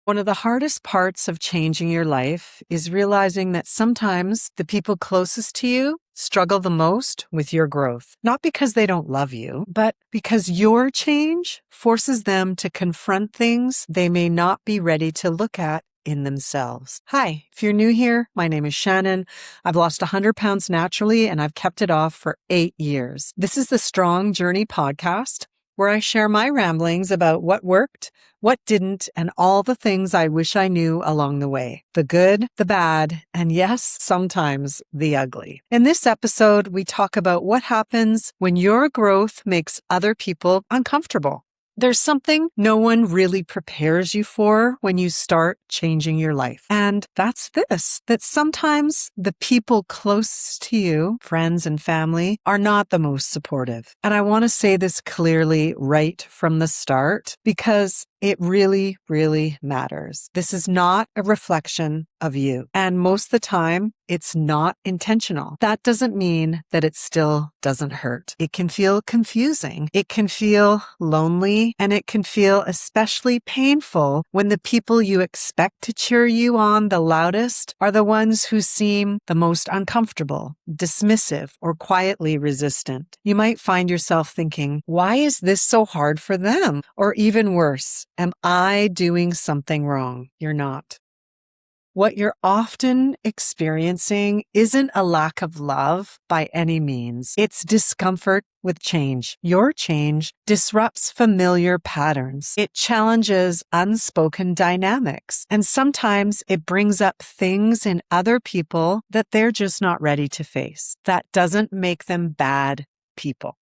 One of the hardest parts of changing your life is realizing that sometimes the people closest to you struggle the most with your growth. Not because they don't love you, but because your change forces them to confront things they may not be ready to look at in themselves. Hi, if you're new here, my name is Shannon. I've lost 100 pounds naturally and I've kept it off for 8 years. This is the Strong Journey podcast, where I share my ramblings about what worked, what didn't, and all the things I wish I knew along the way. The good, the bad, and yes, sometimes the ugly. In this episode, we talk about what happens when your growth makes other people uncomfortable. There's something no one really prepares you for when you start changing your life. And that's this, that sometimes the people closest to you, friends and family, are not the most supportive. And I want to say this clearly right from the start because it really, really matters. This is not a reflection of you. And most of the time, it's not intentional. That doesn't mean that it still doesn't hurt. It can feel confusing. It can feel lonely, and it can feel especially painful when the people you expect to cheer you on the loudest are the ones who seem the most uncomfortable, dismissive, or quietly resistant. You might find yourself thinking, why is this so hard for them? Or even worse, am I doing something wrong? You're not. What you're often experiencing isn't a lack of love by any means. It's discomfort with change. Your change disrupts familiar patterns. It challenges unspoken dynamics. And sometimes it brings up things in other people that they're just not ready to face. That doesn't make them bad people.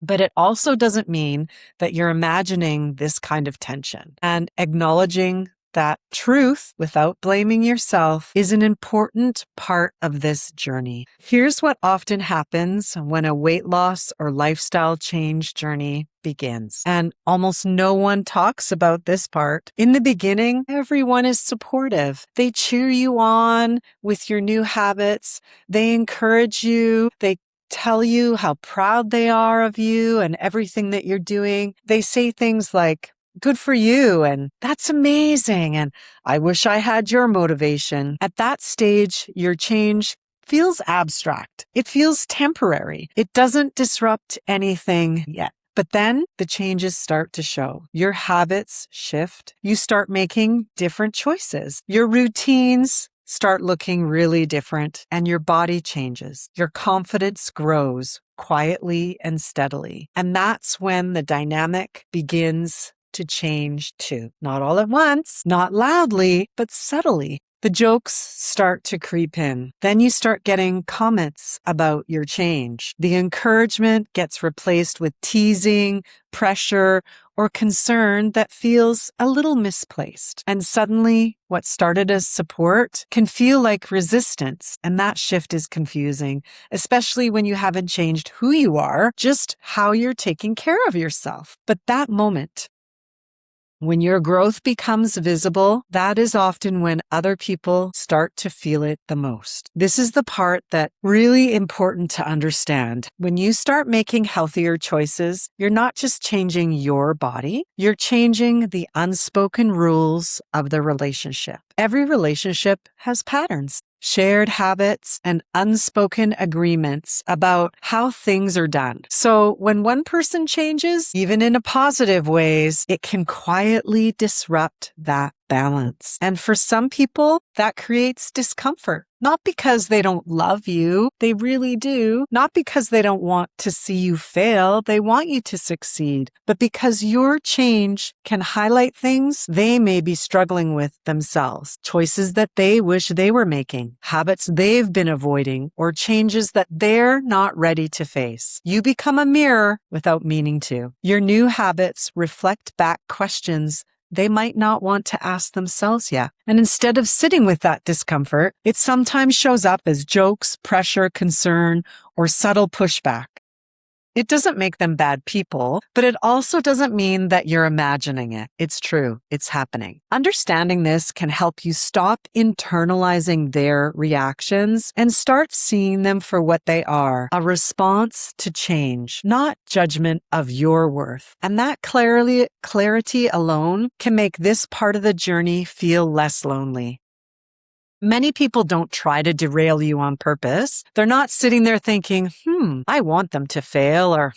But it also doesn't mean that you're imagining this kind of tension. And acknowledging that truth without blaming yourself is an important part of this journey. Here's what often happens when a weight loss or lifestyle change journey begins. And almost no one talks about this part. In the beginning, everyone is supportive. They cheer you on with your new habits. They encourage you. They tell you how proud they are of you and everything that you're doing. They say things like, good for you, and that's amazing, and I wish I had your motivation. At that stage, your change feels abstract. It feels temporary. It doesn't disrupt anything yet. But then the changes start to show. Your habits shift. You start making different choices. Your routines start looking really different, and your body changes. Your confidence grows quietly and steadily. And that's when the dynamic begins to change too. Not all at once, not loudly, but subtly. The jokes start to creep in. Then you start getting comments about your change. The encouragement gets replaced with teasing, pressure, or concern that feels a little misplaced. And suddenly, what started as support can feel like resistance. And that shift is confusing, especially when you haven't changed who you are, just how you're taking care of yourself. But that moment, when your growth becomes visible, that is often when other people start to feel it the most. This is the part that's really important to understand. When you start making healthier choices, you're not just changing your body, you're changing the unspoken rules of the relationship. Every relationship has patterns, shared habits, and unspoken agreements about how things are done. So when one person changes, even in a positive ways, it can quietly disrupt that balance. And for some people, that creates discomfort. Not because they don't love you, they really do. Not because they don't want to see you fail, they want you to succeed. But because your change can highlight things they may be struggling with themselves, choices that they wish they were making, habits they've been avoiding, or changes that they're not ready to face. You become a mirror without meaning to. Your new habits reflect back questions they might not want to ask themselves yet. And instead of sitting with that discomfort, it sometimes shows up as jokes, pressure, concern, or subtle pushback. It doesn't make them bad people, but it also doesn't mean that you're imagining it. It's true. It's happening. Understanding this can help you stop internalizing their reactions and start seeing them for what they are, a response to change, not judgment of your worth. And that clarity alone can make this part of the journey feel less lonely. Many people don't try to derail you on purpose. They're not sitting there thinking, I want them to fail, or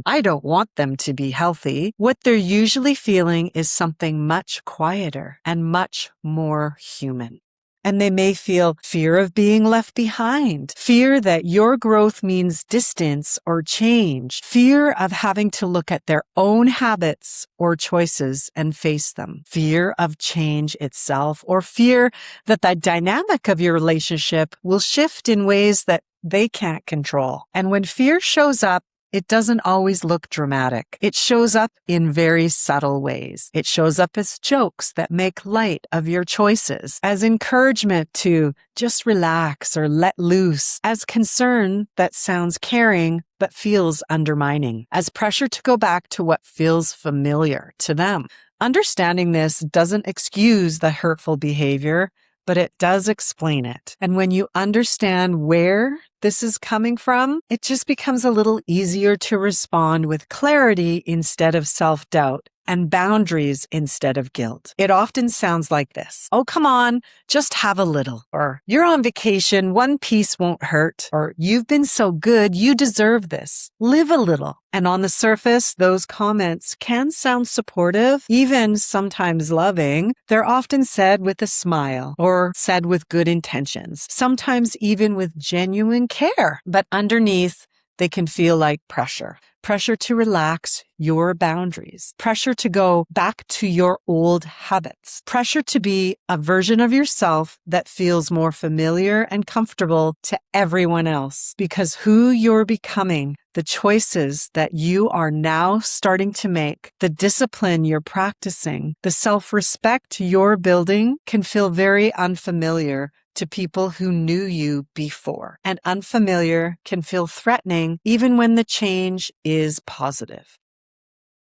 I don't want them to be healthy. What they're usually feeling is something much quieter and much more human. And they may feel fear of being left behind, fear that your growth means distance or change, fear of having to look at their own habits or choices and face them, fear of change itself, or fear that the dynamic of your relationship will shift in ways that they can't control. And when fear shows up, it doesn't always look dramatic. It shows up in very subtle ways. It shows up as jokes that make light of your choices, as encouragement to just relax or let loose, as concern that sounds caring but feels undermining, as pressure to go back to what feels familiar to them. Understanding this doesn't excuse the hurtful behavior, but it does explain it. And when you understand where this is coming from, it just becomes a little easier to respond with clarity instead of self-doubt, and boundaries instead of guilt. It often sounds like this. Oh, come on, just have a little. Or you're on vacation, one piece won't hurt. Or you've been so good, you deserve this. Live a little. And on the surface, those comments can sound supportive, even sometimes loving. They're often said with a smile or said with good intentions, sometimes even with genuine care. But underneath, they can feel like pressure. Pressure to relax your boundaries. Pressure to go back to your old habits. Pressure to be a version of yourself that feels more familiar and comfortable to everyone else. Because who you're becoming, the choices that you are now starting to make, the discipline you're practicing, the self-respect you're building can feel very unfamiliar to people who knew you before. And unfamiliar can feel threatening even when the change is positive.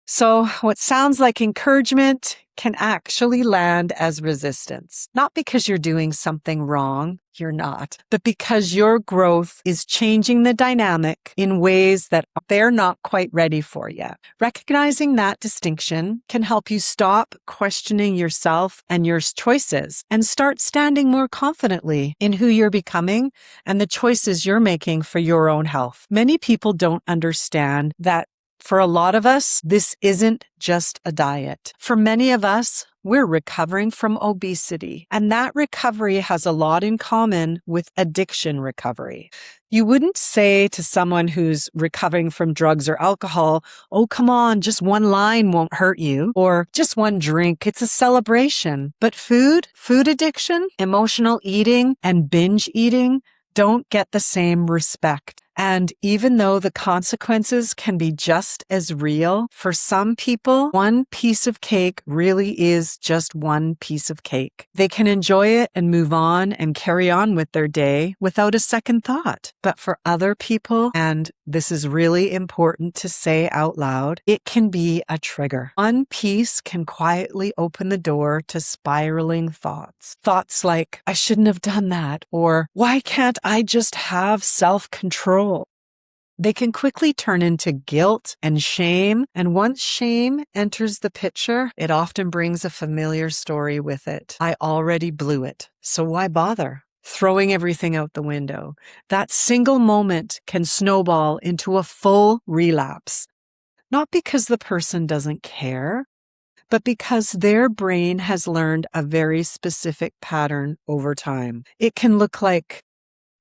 So what sounds like encouragement can actually land as resistance. Not because you're doing something wrong, you're not, but because your growth is changing the dynamic in ways that they're not quite ready for yet. Recognizing that distinction can help you stop questioning yourself and your choices and start standing more confidently in who you're becoming and the choices you're making for your own health. Many people don't understand that for a lot of us, this isn't just a diet. For many of us, we're recovering from obesity, and that recovery has a lot in common with addiction recovery. You wouldn't say to someone who's recovering from drugs or alcohol, oh, come on, just one line won't hurt you, or just one drink, it's a celebration. But food addiction, emotional eating, and binge eating don't get the same respect. And even though the consequences can be just as real, for some people, one piece of cake really is just one piece of cake. They can enjoy it and move on and carry on with their day without a second thought. But for other people, and this is really important to say out loud, it can be a trigger. One piece can quietly open the door to spiraling thoughts. Thoughts like, I shouldn't have done that, or why can't I just have self-control? They can quickly turn into guilt and shame, and once shame enters the picture, it often brings a familiar story with it. I already blew it, so why bother? Throwing everything out the window. That single moment can snowball into a full relapse. Not because the person doesn't care, but because their brain has learned a very specific pattern over time. It can look like,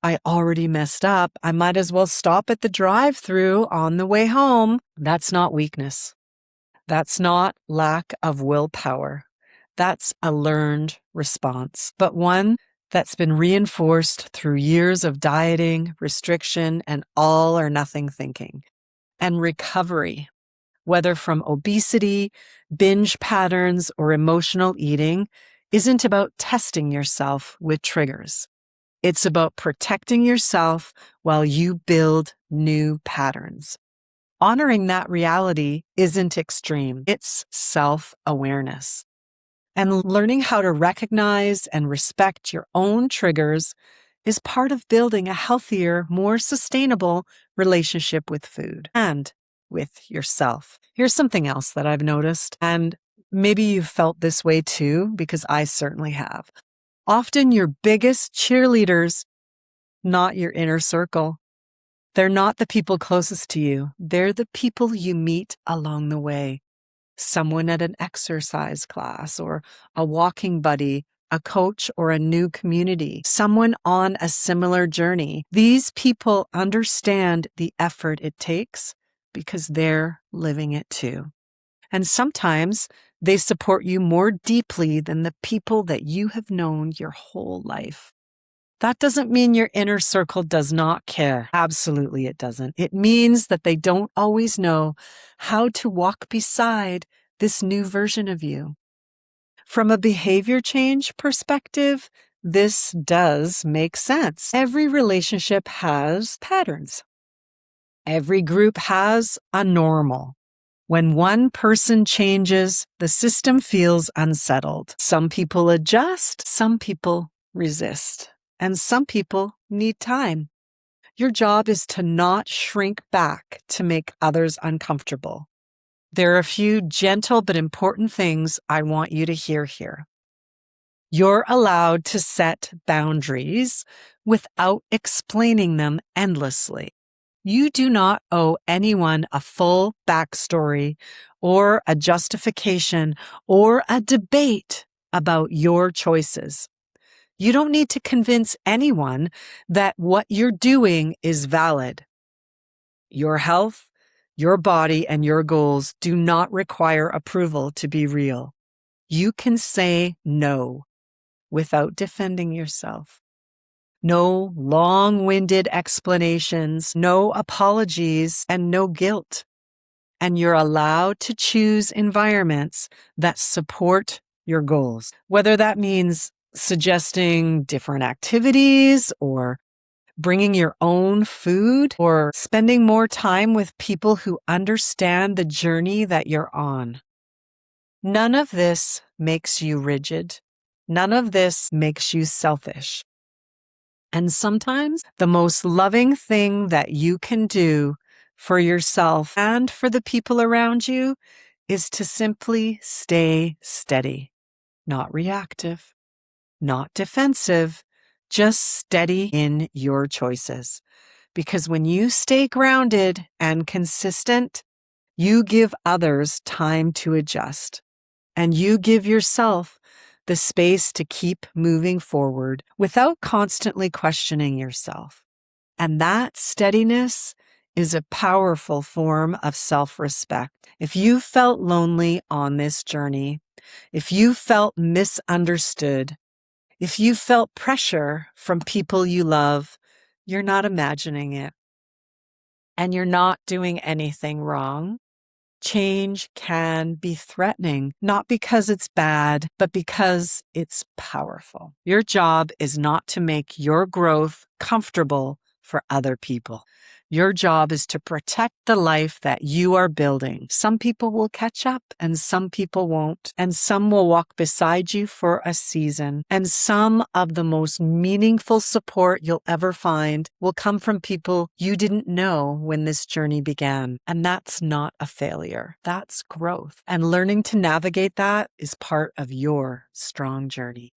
I already messed up. I might as well stop at the drive-thru on the way home. That's not weakness. That's not lack of willpower. That's a learned response, but one that's been reinforced through years of dieting, restriction, and all or nothing thinking. And recovery, whether from obesity, binge patterns, or emotional eating, isn't about testing yourself with triggers. It's about protecting yourself while you build new patterns. honoring that reality isn't extreme. It's self-awareness. And learning how to recognize and respect your own triggers is part of building a healthier, more sustainable relationship with food and with yourself. Here's something else that I've noticed, and maybe you've felt this way too, because I certainly have. Often your biggest cheerleaders, not your inner circle. They're not the people closest to you. They're the people you meet along the way. Someone at an exercise class or a walking buddy, a coach or a new community, someone on a similar journey. These people understand the effort it takes because they're living it too. And sometimes they support you more deeply than the people that you have known your whole life. That doesn't mean your inner circle does not care. Absolutely, it doesn't. It means that they don't always know how to walk beside this new version of you. From a behavior change perspective, this does make sense. Every relationship has patterns. Every group has a normal. When one person changes, the system feels unsettled. Some people adjust, some people resist, and some people need time. Your job is to not shrink back to make others uncomfortable. There are a few gentle but important things I want you to hear here. You're allowed to set boundaries without explaining them endlessly. You do not owe anyone a full backstory or a justification or a debate about your choices. You don't need to convince anyone that what you're doing is valid. Your health, your body, and your goals do not require approval to be real. You can say no without defending yourself. No long-winded explanations, no apologies, and no guilt. And you're allowed to choose environments that support your goals, whether that means suggesting different activities or bringing your own food or spending more time with people who understand the journey that you're on. None of this makes you rigid. None of this makes you selfish. And sometimes the most loving thing that you can do for yourself and for the people around you is to simply stay steady, not reactive, not defensive, just steady in your choices. Because when you stay grounded and consistent, you give others time to adjust, and you give yourself the space to keep moving forward without constantly questioning yourself. And that steadiness is a powerful form of self-respect. If you felt lonely on this journey, if you felt misunderstood, if you felt pressure from people you love, you're not imagining it. And you're not doing anything wrong. Change can be threatening, not because it's bad, but because it's powerful. Your job is not to make your growth comfortable for other people. Your job is to protect the life that you are building. Some people will catch up and some people won't, and some will walk beside you for a season. And some of the most meaningful support you'll ever find will come from people you didn't know when this journey began. And that's not a failure. That's growth. And learning to navigate that is part of your strong journey.